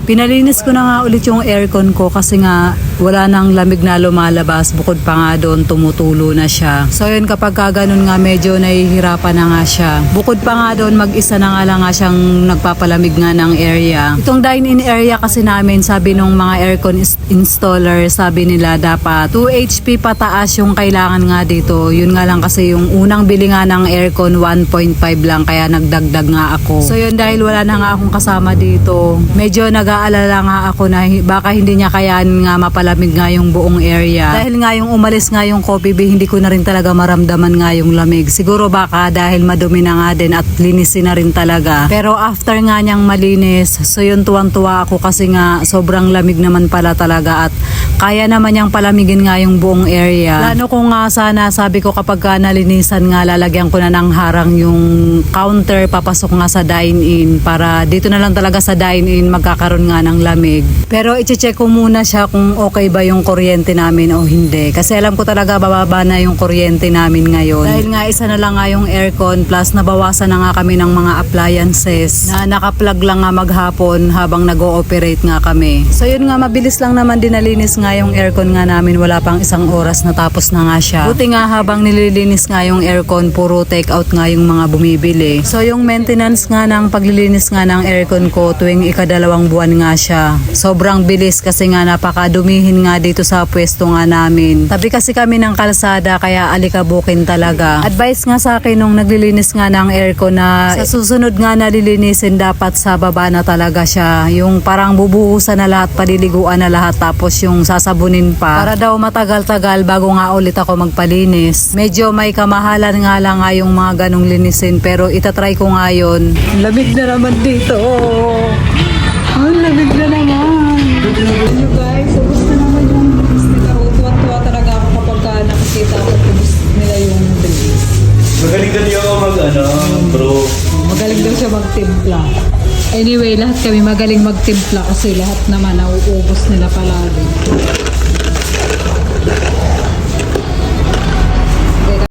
Pinalinis ko na nga ulit yung aircon ko kasi nga wala nang lamig na lumalabas. Bukod pa nga doon, tumutulo na siya. So yun, kapag ganun nga medyo nahihirapan na nga siya. Bukod pa nga doon, mag-isa na nga lang nga siyang nagpapalamig nga ng area. Itong dine-in area kasi namin, sabi nung mga aircon installer, sabi nila dapat 2 HP pataas yung kailangan nga dito. Yun nga lang kasi yung unang bili nga ng aircon 1.5 lang, kaya nagdagdag nga ako. So yun, dahil wala na nga akong kasama dito, medyo nag-aalala nga ako na baka hindi niya kayanin nga mapalamig nga yung buong area. Dahil nga yung umalis nga yung Coffee Bee, hindi ko na rin talaga maramdaman nga yung lamig. Siguro baka dahil madumi na nga din at linisin na rin talaga. Pero after nga niyang malinis, so yun, tuwang-tuwa ako kasi nga sobrang lamig naman pala talaga at kaya naman niyang palamigin nga yung buong area. Plano ko nga sana, sabi ko kapag nalinisan nga, lalagyan ko na ng harang yung counter papasok nga sa dine-in para dito na lang talaga sa dine-in magkakaroon nga ng lamig. Pero i-check ko muna siya kung okay ba yung kuryente namin o hindi. Kasi alam ko talaga bababa na yung kuryente namin ngayon. Dahil nga isa na lang nga yung aircon, plus nabawasan na nga kami ng mga appliances na naka-plug lang nga maghapon habang nag-ooperate nga kami. So yun nga, mabilis lang naman din nalinis nga yung aircon nga namin. Wala pang isang oras natapos na nga siya. Buti nga habang nililinis nga yung aircon, puro take out nga yung mga bumibili. So yung maintenance nga ng paglilinis nga ng aircon ko tuwing ikadalawang buwan nga siya. Sobrang bilis kasi nga napakadumihin nga dito sa pwesto nga namin. Tabi kasi kami ng kalsada kaya alikabukin talaga. Advice nga sa akin nung naglilinis nga ng aircon na sa susunod nga nalilinisin dapat sa baba na talaga siya. Yung parang bubuhusan na lahat, paliliguan na lahat, tapos yung sasabunin pa. Para daw matagal-tagal bago nga ulit ako magpalinis. Medyo may kamahalan nga lang nga yung mga ganong linisin pero itatry ko nga yun. Lamig na naman dito. Ang lamig na naman. Hello guys, so gusto naman yung drinks nila. Tuwa-tuwa talaga ako kapag nakikita ko gusto nila yung drinks. Magaling daw niyo ako bro. Magaling daw siya magtimpla. Anyway, lahat kami magaling magtimpla kasi lahat naman nauubos nila palagi.